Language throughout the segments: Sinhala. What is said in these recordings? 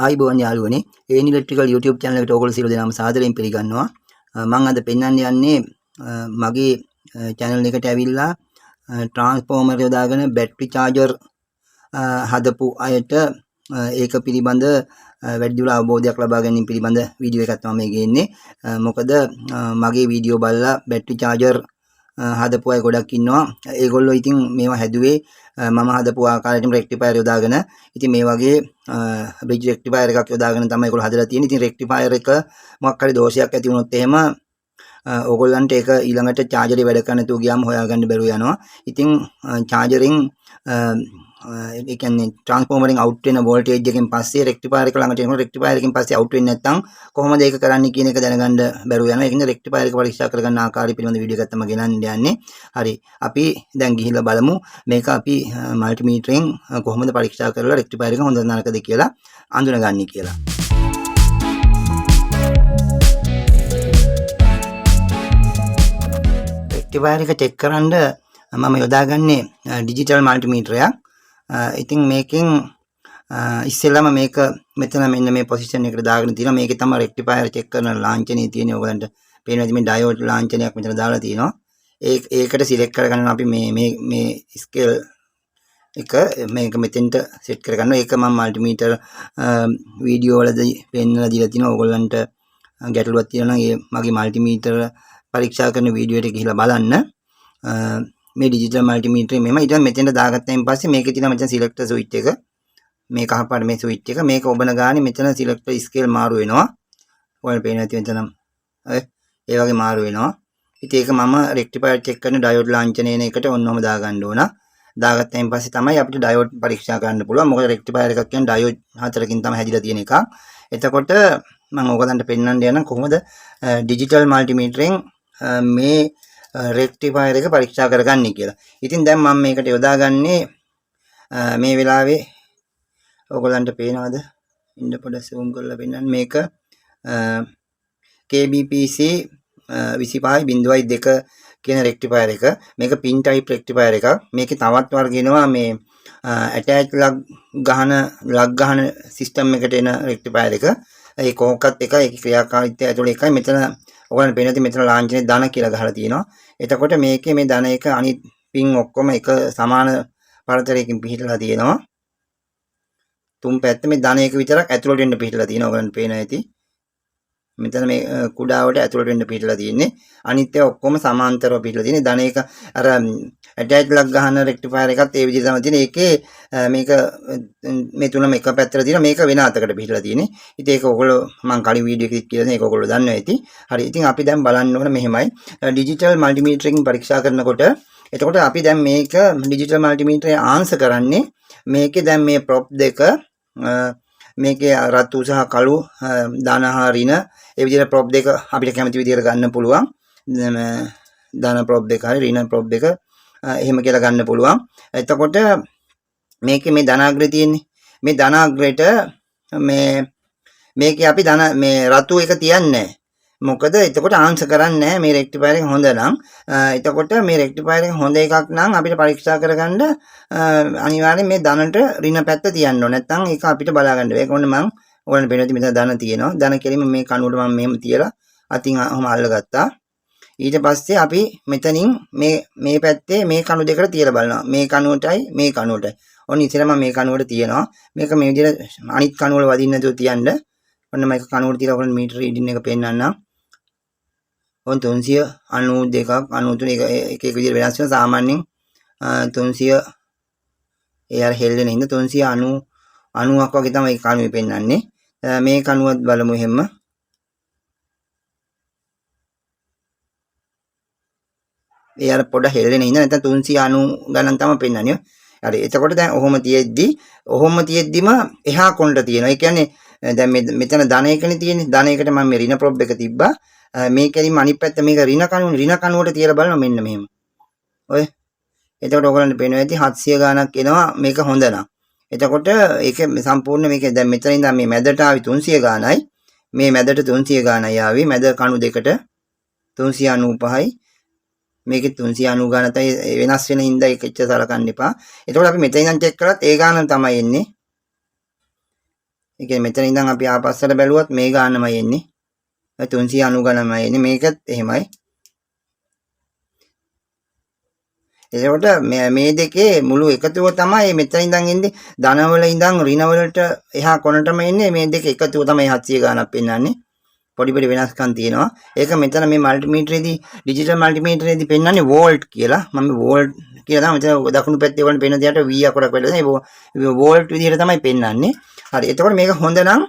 ආයිබෝවන් යාළුවනේ ඒන් ඉලෙක්ට්‍රිකල් YouTube channel එකට ඔයගොල්ලෝ සියලු දෙනාම සාදරයෙන් පිළිගන්නවා. මම අද පෙන්වන්න යන්නේ මගේ channel එකට ඇවිල්ලා transformer යොදාගෙන battery charger හදපු අයට ඒක පිළිබඳ වැඩිදුර අවබෝධයක් ලබා ගැනීම පිළිබඳ වීඩියෝ එකක් තමයි මේ ගේන්නේ. මොකද මගේ වීඩියෝ බලලා battery charger හදපු අය ගොඩක් ඉන්නවා. ඒගොල්ලෝ ඉතින් මේවා හැදුවේ මම හදපු ආකාරයටම rectifier යොදාගෙන. ඉතින් මේ වගේ bridge rectifier එකක් යොදාගෙන තමයි ඒගොල්ලෝ හදලා තියෙන්නේ. ඉතින් rectifier එක මොකක් හරි දෝෂයක් ඇති වුණොත් එහෙම ඕගොල්ලන්ට ඒක ඊළඟට charger එක වැඩ කරන්න නැතුව ගියාම හොයාගන්න බැරුව යනවා. ඉතින් chargering ඒ කියන්නේ transformering out වෙන voltage එකෙන් පස්සේ rectifier එක ළඟට එනකොට rectifier එකෙන් පස්සේ out වෙන්නේ නැත්නම් කොහොමද ඒක කරන්නේ කියන එක දැනගන්න බැරුව යනවා. ඒකින්ද rectifier එක පරීක්ෂා කරගන්න ආකාරය පිළිබඳ වීඩියෝ එකක් තමයි ගෙනන්න යන්නේ. හරි. අපි දැන් ගිහිල්ලා බලමු මේක අපි multimeterෙන් කොහොමද පරීක්ෂා කරලා rectifier එක හොඳ නරකද කියලා අඳුනගන්නේ කියලා. rectifier එක check කරන්න මම යොදාගන්නේ digital multimeter එකක්. ඉතින් මේකෙන් ඉස්සෙල්ලාම මේක මෙතන මෙන්න මේ පොසිෂන් එකට දාගෙන තියෙනවා. මේකේ තමයි rectifier check කරන ලාංඡනය තියෙන්නේ. ඔයගලන්ට පේනවා මේ diode ලාංඡනයක් මෙතන දාලා තියෙනවා. ඒකට select කරගන්න අපි මේ scale එක මේක මෙතෙන්ට set කරගන්නවා. ඒක මම multimeter වීඩියෝ වලදී පෙන්නලා දීලා තිනවා. ඔයගලන්ට ගැටලුවක් තියෙනවා නම් මගේ multimeter පරීක්ෂා කරන වීඩියෝ එකට ගිහිල්ලා බලන්න. මේ digital multimeter මෙම ඊට මෙතෙන්ට දාගත්තායින් පස්සේ මේකේ තියෙන මෙතන selector switch එක මේ කහපාට මේ switch එක මේක ඔබන ගානේ මෙතන selector scale මාරු වෙනවා. ඔයාලට පේනවා ඇති මෙතන ඒ වගේ මාරු වෙනවා. ඉතින් ඒක මම rectifier check කරන diode ලාංඡනය එන එකට ඔන්නෝම දාගන්න ඕන. දාගත්තායින් පස්සේ තමයි අපිට diode පරීක්ෂා කරන්න පුළුවන්. මොකද rectifier එකක් කියන්නේ diode හතරකින් තමයි හැදිලා තියෙන එකක්. එතකොට මම ඕගලන්ට පෙන්වන්න යන කොහොමද digital multimeterෙන් මේ rectifier එක පරීක්ෂා කරගන්නේ කියලා. ඉතින් දැන් මම මේකට යොදාගන්නේ මේ වෙලාවේ ඔයගොල්ලන්ට පේනවද? ඉන්න පොඩ්ඩක් zoom කරලා පෙන්නන්න. මේක KBPC 25.2 කියන rectifier එක. මේක pin type rectifier එකක්. මේකේ තවත් වර්ග මේ attach plug ගහන system එකට එන rectifier එක. ඒ කොහොක්කත් එකයි ඒකේ ක්‍රියාකාරීත්වය ඇතුළේ එකයි. මෙතන ඔයගොල්ලන්ට පේනවා මෙතන ලාංඡනයේ ධන කියලා ගහලා තියෙනවා. එතකොට මේකේ මේ ධන එක අනිත් පින් ඔක්කොම එක සමාන පරතරයකින් පිහිටලා තියෙනවා. තුන් පැත්තේ මේ ධන එක විතරක් ඇතුළට වෙන්න පිහිටලා තියෙනවා. ඔයගොල්ලන්ට පේනවා ඇති. මෙතන මේ කුඩාවට ඇතුළට වෙන්න පිහිටලා තියෙන්නේ. අනිත් ඒවා ඔක්කොම සමාන්තරව පිහිටලා තියෙන්නේ. ධන එක අර attach plug ගහන rectifier එකත් ඒ විදිහට තමයි තියෙන්නේ. ඒකේ මේක මේ තුනම එක පැත්තට තියෙනවා. මේක වෙන අතකට පිහිටලා තියෙන්නේ. ඉතින් ඒක ඔයගොල්ලෝ මම කලින් වීඩියෝ එකකින් කියලා ඒක ඔයගොල්ලෝ දන්නවා ඇති. හරි. ඉතින් අපි දැන් බලන්න ඕන මෙහෙමයි. digital multimeter එකකින් පරීක්ෂා කරනකොට එතකොට අපි දැන් මේක digital multimeter එක ආන්සර් කරන්නේ මේකේ දැන් මේ prop දෙක මේකේ රතු සහ කළු ධන හා ඍණ ඒ විදිහට prop දෙක අපිට කැමති විදිහට ගන්න පුළුවන්. ධන prop දෙක හරි ඍණ prop දෙක එහෙම කියලා ගන්න පුළුවන්. එතකොට මේකේ මේ ධනාග්‍රය තියෙන්නේ. මේ ධනාග්‍රයට මේකේ අපි මේ රතු එක තියන්නේ. මොකද එතකොට ආන්සර් කරන්නේ නැහැ මේ rectifier එක හොඳ නම්. එතකොට මේ rectifier එක හොඳ එකක් නම් අපිට පරීක්ෂා කරගන්න අනිවාර්යෙන් මේ ධනට ඍණ පැත්ත තියන්න ඕන. නැත්නම් ඒක අපිට බලා ගන්න බැහැ. ඒක ඕනේ මම ඔයාලට පේනවා මෙතන ධන තියෙනවා. ධන කෙලින්ම මේ කණුවට මම මෙහෙම තියලා අතින් ඔහම අල්ලගත්තා. ඊට පස්සේ අපි මෙතනින් මේ පැත්තේ මේ කණු දෙකට තියලා බලනවා. මේ කණුවටයි මේ කණුවටයි. ඔන්න ඉතින් මම මේ කණුවට තියනවා. මේක මේ විදිහට අනිත් කණු වල වදින්න නැතුව තියන්න. ඔන්න මම එක කණුවට තියලා ඔයාලට මීටර රීඩින් එක පෙන්නන්නම්. ඔන්න 392ක් 93 එක විදිහට වෙනස් වෙනවා. සාමාන්‍යයෙන් 300 ඒ අර හෙල්ලෙන හින්දා 390ක් වගේ තමයි මේ කණුවේ පෙන්නන්නේ. මේ කණුවත් බලමු එහෙම. ඒ අර පොඩ හෙල්ලෙන හින්දා නැත්නම් 390 ගණන් තමයි පෙන්නන්නේ. හරි. එතකොට දැන් ඔහොම තියෙද්දිම එහා කොණ්ඩ තියෙනවා. ඒ කියන්නේ දැන් මෙතන ධන එකනේ තියෙන්නේ. ධන එකට මම මේ ඍණ ප්‍රොබ් එක තිබ්බා. මේකෙදිම අනිත් පැත්ත මේක ඍණ කණුවට තියලා බලනවා මෙන්න මෙහෙම. ඔය. එතකොට ඔයගොල්ලන්ට පේනවා ඇති 700 ගාණක් එනවා මේක හොඳ නම්. එතකොට ඒක සම්පූර්ණ මේක දැන් මෙතන ඉඳන් මේ මැදට ආවි 300 ගාණයි. මේ මැදට 300 ගාණයි ආවි. මැද කණු දෙකට 395යි. මේකේ 390 ගාණ තමයි වෙනස් වෙන හින්දා ඒක එච්චර සලකන්න එපා. එතකොට අපි මෙතන ඉඳන් චෙක් කරත් ඒ ගාණ තමයි එන්නේ. ඒ කියන්නේ මෙතන ඉඳන් අපි ආපස්සට බැලුවොත් මේ ගානමයි එන්නේ. 390 ගණන්මයි එන්නේ. මේකත් එහෙමයි. එතකොට මේ දෙකේ මුළු එකතුව තමයි මෙතන ඉඳන් එන්නේ. ධනවල ඉඳන් ඍණවලට එහා කොනටම එන්නේ. මේ දෙක එකතුව තමයි 700 ගණනක් පෙන්වන්නේ. පොඩි පොඩි වෙනස්කම් තියෙනවා. ඒක මෙතන මේ මල්ටිමීටරේදී ඩිජිටල් මල්ටිමීටරේදී පෙන්වන්නේ වෝල්ට් කියලා. මම වෝල්ට් කියලා තමයි මෙතන දකුණු පැත්තේ වань පෙන්න දෙයට V අකුරක් වෙලා තියෙනවා. ඒ වෝල්ට් විදිහට තමයි පෙන්වන්නේ. හරි. එතකොට මේක හොඳ නම්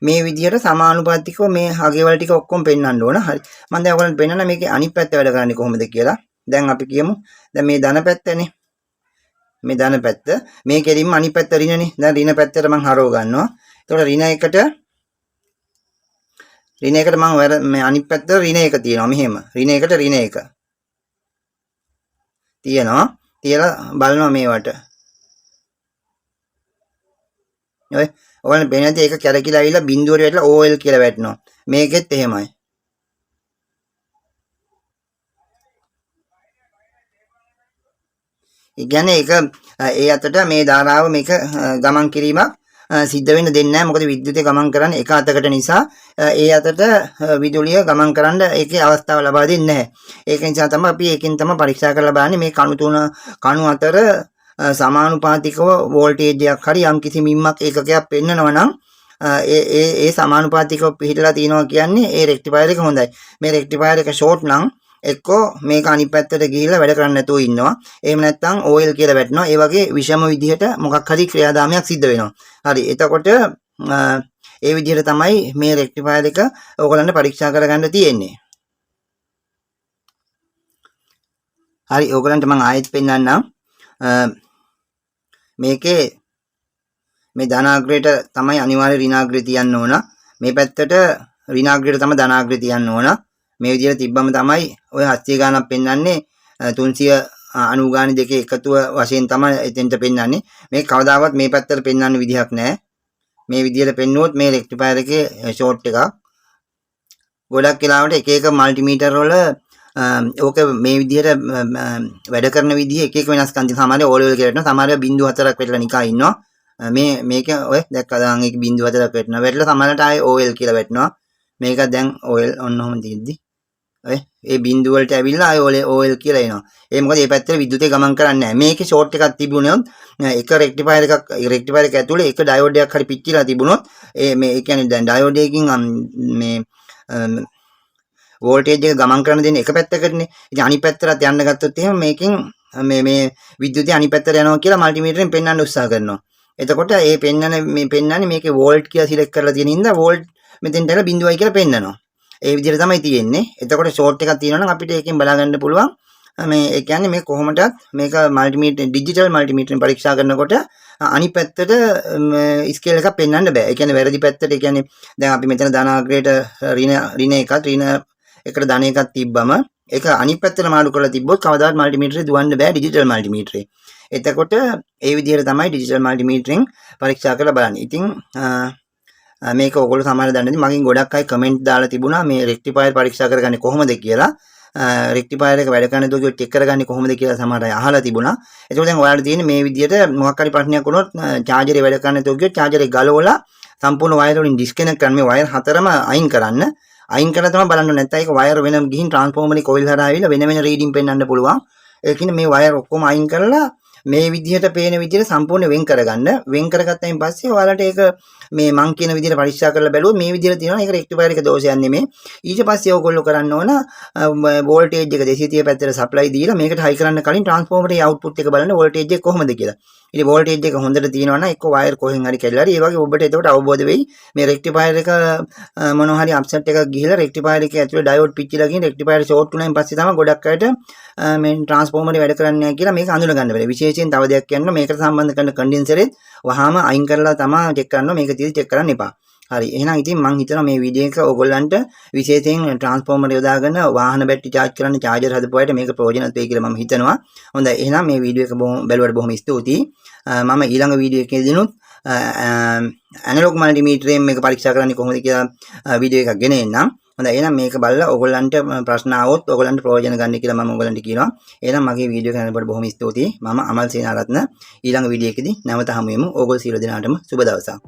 මේ විදිහට සමානුපාතිකව මේ අගයවල ටික ඔක්කොම පෙන්වන්න ඕන. හරි. මම දැන් ඔයගොල්ලන්ට පෙන්නන්න මේකේ අනිත් පැත්ත වැඩ කරන්නේ කොහොමද කියලා. දැන් අපි කියමු. දැන් මේ ධන පැත්තනේ. මේ ධන පැත්ත. මේ කෙලින්ම අනිත් පැත්ත ඍණනේ. දැන් ඍණ පැත්තට මම හරව ගන්නවා. එතකොට ඍණ එකට මම මේ අනිත් පැත්ත ඍණ එක තියෙනවා මෙහෙම. ඍණ එකට ඍණ එක තියෙනවා. තියලා බලනවා මේවට. ඔය ඔයගොල්ලෝ පේනද ඒක කැරකිලා ඇවිල්ලා බිඳුවට වැටලා OL කියලා වැටෙනවා. මේකෙත් එහෙමයි. ඒ කියන්නේ ඒක ඒ අතට මේ ධාරාව මේක ගමන් කිරීමක් සිද්ධ වෙන්න දෙන්නේ නැහැ. මොකද විද්‍යුතය ගමන් කරන්නේ එක අතකට නිසා ඒ අතට විදුලිය ගමන් කරන්න ඒකේ අවස්ථාව ලබා දෙන්නේ නැහැ. ඒක නිසා තමයි අපි ඒකෙන් තමයි පරීක්ෂා කරලා බලන්නේ මේ කණු අතර සමානුපාතිකව වෝල්ටේජ් එකක් හරි යම් කිසි මිම්මක් ඒකකයක් පෙන්නනවා නම් ඒ සමානුපාතිකව පිළිහිලා තියෙනවා කියන්නේ ඒ රෙක්ටිෆයර් එක හොඳයි. මේ රෙක්ටිෆයර් එක ෂෝට් නම් එක්කෝ මේක අනිත් පැත්තට ගිහිල්ලා වැඩ කරන්න නැතුව ඉන්නවා. එහෙම නැත්නම් OL කියලා වැටෙනවා. ඒ වගේ විෂම විදිහට මොකක් හරි ක්‍රියාදාමයක් සිද්ධ වෙනවා. හරි. එතකොට ඒ විදිහට තමයි මේ රෙක්ටිෆයර් එක ඕගොල්ලන්ට පරීක්ෂා කරගන්න තියෙන්නේ. හරි. ඕගොල්ලන්ට මම ආයෙත් පෙන්නන්නම්. මේකේ මේ ධනාග්‍රයට තමයි අනිවාර්ය ඍණාග්‍රය තියන්න ඕන. මේ පැත්තට ඍණාග්‍රයට තමයි ධනාග්‍රය තියන්න ඕන. මේ විදිහට තිබ්බම තමයි ඔය 700 ගණනක් පෙන්වන්නේ 390 ගාන දෙකේ එකතුව වශයෙන් තමයි එතෙන්ට පෙන්වන්නේ. මේ කවදාවත් මේ පැත්තට පෙන්වන්න විදිහක් නැහැ. මේ විදිහට පෙන්නුවොත් මේ රෙක්ටිෆයර් එකේ ෂෝට් එකක්. ගොඩක් වෙලාවට එක එක මල්ටිමීටර් වල ඕක මේ විදිහට වැඩ කරන විදිහ එක එක වෙනස්කම් තියෙනවා. සමහරව ඕල් වල කියලා වෙනවා. සමහරව 0.4ක් වෙట్లా නිකන් ඉන්නවා. මේක ඔය දැක්කද ඒක 0.4ක් වෙටනවා. වැටලා සමහරට ආයේ OL කියලා වැටෙනවා. මේක දැන් OL ඔන්නෝම තියෙද්දි ඔය ඒ බිඳුව වලට ඇවිල්ලා ආයේ OL කියලා එනවා. ඒ මොකද මේ පැත්තේ විද්‍යුතය ගමන් කරන්නේ නැහැ. මේකේ ෂෝට් එකක් තිබුණොත් එක රෙක්ටිෆයර් එක ඇතුලේ එක ඩයෝඩ් එකක් හරි පිච්චිලා තිබුණොත් ඒ කියන්නේ දැන් ඩයෝඩ් එකකින් මේ වෝල්ටේජ් එක ගමන් කරන දෙන්නේ එක පැත්තකටනේ. ඉතින් අනිත් පැත්තට යන්න ගත්තොත් එහෙම මේකෙන් මේ විද්‍යුතය අනිත් පැත්තට යනවා කියලා මල්ටිමීටරෙන් පෙන්වන්න උත්සාහ කරනවා. එතකොට ඒ පෙන්වන්නේ මේකේ වෝල්ට් කියලා සිලෙක්ට් කරලා තියෙන හින්දා වෝල්ට් මෙතෙන්ට ඇවිල්ලා බිඳුවයි කියලා පෙන්වනවා. ඒ විදිහට තමයි තියෙන්නේ. එතකොට ෂෝට් එකක් තියෙනවා නම් අපිට ඒකෙන් බලා ගන්න පුළුවන්. මේ ඒ කියන්නේ මේ කොහොමදත් මේක මල්ටිමීටර් ඩිජිටල් මල්ටිමීටරෙන් පරීක්ෂා කරනකොට අනිත් පැත්තට ස්කේල් එකක් පෙන්වන්න බෑ. ඒ කියන්නේ වැරදි පැත්තට ඒ කියන්නේ දැන් අපි මෙතන ධනාග්‍රේට ඍණ එකට ධන එකක් තිබ්බම ඒක අනිත් පැත්තට මාරු කරලා තිබ්බොත් කවදාවත් මල්ටිමීටරේ දුවන්න බෑ ඩිජිටල් මල්ටිමීටරේ. එතකොට ඒ විදිහට තමයි ඩිජිටල් මල්ටිමීටරෙන් පරීක්ෂා කරලා බලන්නේ. ඉතින් මේක ඔයගොල්ලෝ සමහර දන්නේ මගෙන් ගොඩක් අය කමෙන්ට් දාලා තිබුණා මේ රෙක්ටිෆයර් පරීක්ෂා කරගන්නේ කොහොමද කියලා. රෙක්ටිෆයර් එක වැඩ කරන දෝකිය චෙක් කරගන්නේ කොහොමද කියලා සමහර අය අහලා තිබුණා. ඒකෝ දැන් ඔයාලට තියෙන්නේ මේ විදිහට මොකක් හරි ප්‍රශ්නයක් වුණොත් චාර්ජරේ වැඩ කරන දෝකිය චාර්ජරේ ගලවලා සම්පූර්ණ වයර් වලින් ඩිස්කනෙක්ට් කරන්න මේ වයර් හතරම අයින් කරන්න. අයින් කරලා තමයි බලන්න නැත්නම් ඒක වයර් වෙනම ගිහින් ට්‍රාන්ස්ෆෝමරේ කොයිල් හරහා ආවිලා වෙන රීඩින් පෙන්වන්න පුළුවන්. ඒ කියන්නේ මේ වයර් ඔක්කොම අයින් කරලා මේ විදිහට පේන විදිහට සම්පූර්ණ වෙන් කරගන්න. වෙන් කරගත්තයින් පස්සේ ඔයාලට ඒක මේ මං කියන විදිහට පරීක්ෂා කරලා බැලුවොත් මේ විදිහට තියෙනවා. ඒක රෙක්ටිෆයර් එක දෝෂයක් නෙමෙයි. ඊට පස්සේ ඔයගොල්ලෝ කරන්න ඕන වෝල්ටේජ් එක 230 පැත්තට සප්ලයි දීලා මේකට හයි කරන්න කලින් ට්‍රාන්ස්ෆෝමරේ අවුට්පුට් එක බලන්න වෝල්ටේජ් එක කොහොමද කියලා. ඉතින් වෝල්ටේජ් එක හොඳට තියෙනවා නම් එක්ක වයර් කොහෙන් හරි කැඩලා හරි ඒ වගේ ඔබට එතකොට අවබෝධ වෙයි මේ රෙක්ටිෆයර් එක මොනවා හරි අප්සෙට් එකක් ගිහිලා රෙක්ටිෆයර් එකේ ඇතුලේ ඩයෝඩ් පිච්චිලා ගිහින් රෙක්ටිෆයර් ෂෝට් වුණායින් පස්සේ තමයි ගොඩක් අයට මේ ට්‍රාන්ස්ෆෝමරේ වැඩ කරන්නේ නැහැ කියලා මේක අඳුන ගන්න බැහැ. විශේෂයෙන් තව දෙයක් කියන්න මේකට සම්බන්ධ කරන කන්ඩෙන්සරෙත් වහාම අයින් කරලා තමයි චෙක් කරනවා. මේක තියෙදි චෙක් කරන්න එපා. හරි. එහෙනම් ඉතින් මම හිතනවා මේ වීඩියෝ එක ඕගොල්ලන්ට විශේෂයෙන් ට්‍රාන්ස්ෆෝමර් යොදාගෙන වාහන බැටරි charge කරන්න charger හදපුවාට මේක ප්‍රයෝජනවත් වෙයි කියලා මම හිතනවා. හොඳයි. එහෙනම් මේ වීඩියෝ එක බැලුවට බොහොම ස්තුතියි. මම ඊළඟ වීඩියෝ එකේදීනුත් ඇනලොග් මල්ටිමීටරයෙන් මේක පරීක්ෂා කරන්නේ කොහොමද කියලා වීඩියෝ එකක් ගෙන එන්නම්. හොඳයි. එහෙනම් මේක බලලා ඕගොල්ලන්ට ප්‍රශ්න ආවොත් ඕගොල්ලන්ට ප්‍රයෝජන ගන්න කියලා මම ඕගොල්ලන්ට කියනවා. එහෙනම් මගේ වීඩියෝ එක බලනකොට බොහොම ස්තුතියි. මම අමල් සේනාරත්න ඊළඟ වීඩියෝ එකේදී නැවත හමු වෙමු. ඕගොල්ලෝ සියලු දෙනාටම සුබ දවසක්.